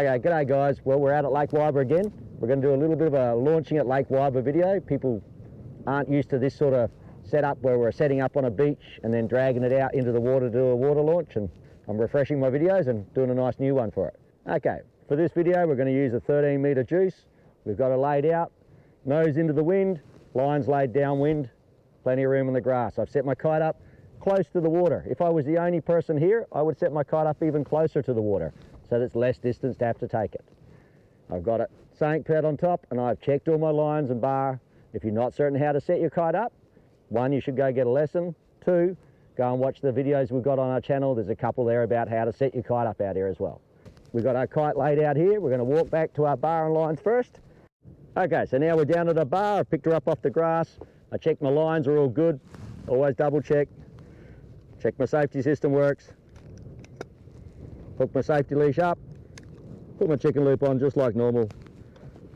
Okay, g'day guys. Well, we're out at Lake Weyba again. We're going to do a little bit of a launching at Lake Weyba video. People aren't used to this sort of setup where we're setting up on a beach and then dragging it out into the water to do a water launch, and I'm refreshing my videos and doing a nice new one for it. Okay, for this video we're going to use a 13 metre juice. We've got it laid out, nose into the wind, lines laid downwind, plenty of room on the grass. I've set my kite up close to the water. If I was the only person here, I would set my kite up even closer to the water, so that it's less distance to have to take it. I've got it sink pad on top, and I've checked all my lines and bar. If you're not certain how to set your kite up, one, you should go get a lesson. Two, go and watch the videos we've got on our channel. There's a couple there about how to set your kite up out here as well. We've got our kite laid out here. We're going to walk back to our bar and lines first. Okay, so now we're down at our bar. I've picked her up off the grass. I checked my lines are all good. Always double check. Check my safety system works. Hook my safety leash up, put my chicken loop on just like normal,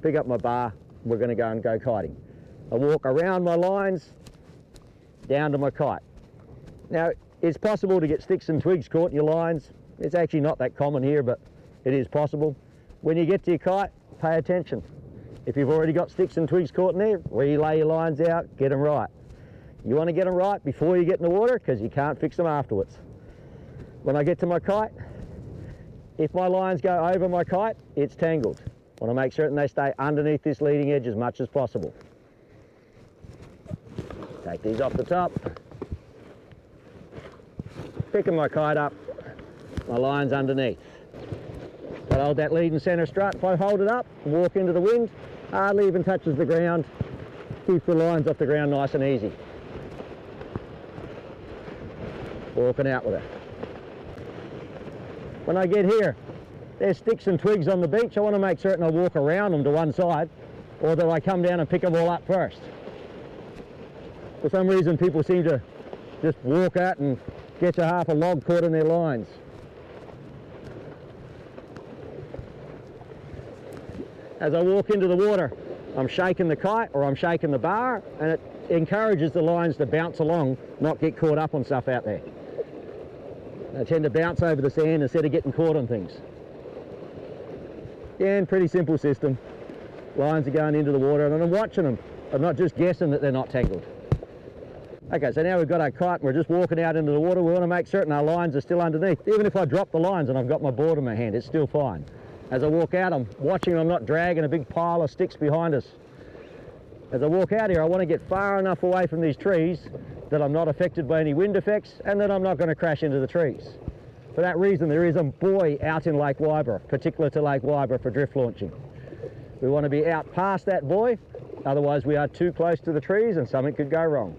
pick up my bar, we're going to go kiting. I walk around my lines, down to my kite. Now, it's possible to get sticks and twigs caught in your lines. It's actually not that common here, but it is possible. When you get to your kite, pay attention. If you've already got sticks and twigs caught in there, relay your lines out, get them right. You want to get them right before you get in the water, because you can't fix them afterwards. When I get to my kite, if my lines go over my kite, it's tangled. I want to make certain they stay underneath this leading edge as much as possible. Take these off the top. Picking my kite up, my line's underneath. I hold that lead and center strut. If I hold it up and walk into the wind, hardly even touches the ground. Keeps the lines off the ground nice and easy. Walking out with it. When I get here, there's sticks and twigs on the beach. I want to make certain I walk around them to one side, or that I come down and pick them all up first. For some reason, people seem to just walk out and get to half a log caught in their lines. As I walk into the water, I'm shaking the kite or I'm shaking the bar, and it encourages the lines to bounce along, not get caught up on stuff out there. They tend to bounce over the sand instead of getting caught on things. Yeah, and pretty simple system. Lines are going into the water and I'm watching them. I'm not just guessing that they're not tangled. Okay, so now we've got our kite and we're just walking out into the water. We want to make certain our lines are still underneath. Even if I drop the lines and I've got my board in my hand, it's still fine. As I walk out, I'm watching I'm not dragging a big pile of sticks behind us. As I walk out here, I want to get far enough away from these trees that I'm not affected by any wind effects and that I'm not going to crash into the trees. For that reason, there is a buoy out in Lake Weyba, particular to Lake Weyba for drift launching. We want to be out past that buoy, otherwise we are too close to the trees and something could go wrong.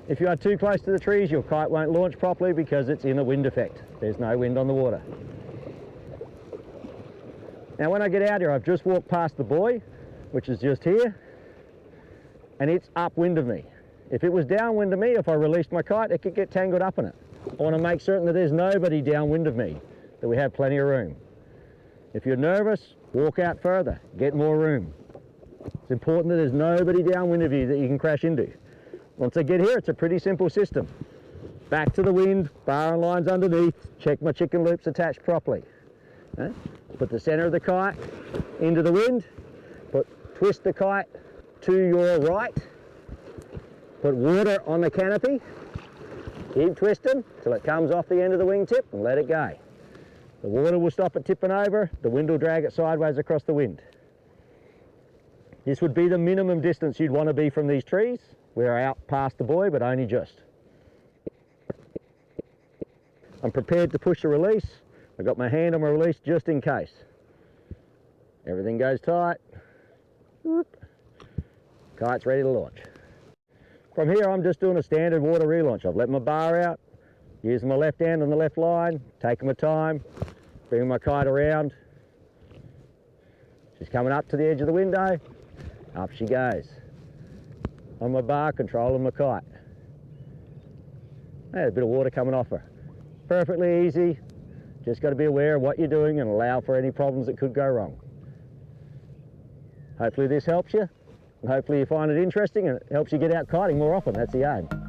If you are too close to the trees, your kite won't launch properly because it's in a wind effect. There's no wind on the water. Now when I get out here, I've just walked past the buoy, which is just here, and it's upwind of me. If it was downwind of me, if I released my kite, it could get tangled up in it. I want to make certain that there's nobody downwind of me, that we have plenty of room. If you're nervous, walk out further, get more room. It's important that there's nobody downwind of you that you can crash into. Once I get here, it's a pretty simple system. Back to the wind, bar and lines underneath, check my chicken loops attached properly. Put the center of the kite into the wind, twist the kite to your right, put water on the canopy, keep twisting till it comes off the end of the wingtip and let it go. The water will stop it tipping over, the wind will drag it sideways across the wind. This would be the minimum distance you'd want to be from these trees. We're out past the buoy, but only just. I'm prepared to push the release. I've got my hand on my release just in case. Everything goes tight. Whoop. Kite's ready to launch. From here, I'm just doing a standard water relaunch. I've let my bar out, using my left hand on the left line, taking my time, bringing my kite around. She's coming up to the edge of the window. Up she goes. On my bar, controlling my kite. There's a bit of water coming off her. Perfectly easy. Just got to be aware of what you're doing and allow for any problems that could go wrong. Hopefully this helps you, and hopefully you find it interesting and it helps you get out kiting more often. That's the aim.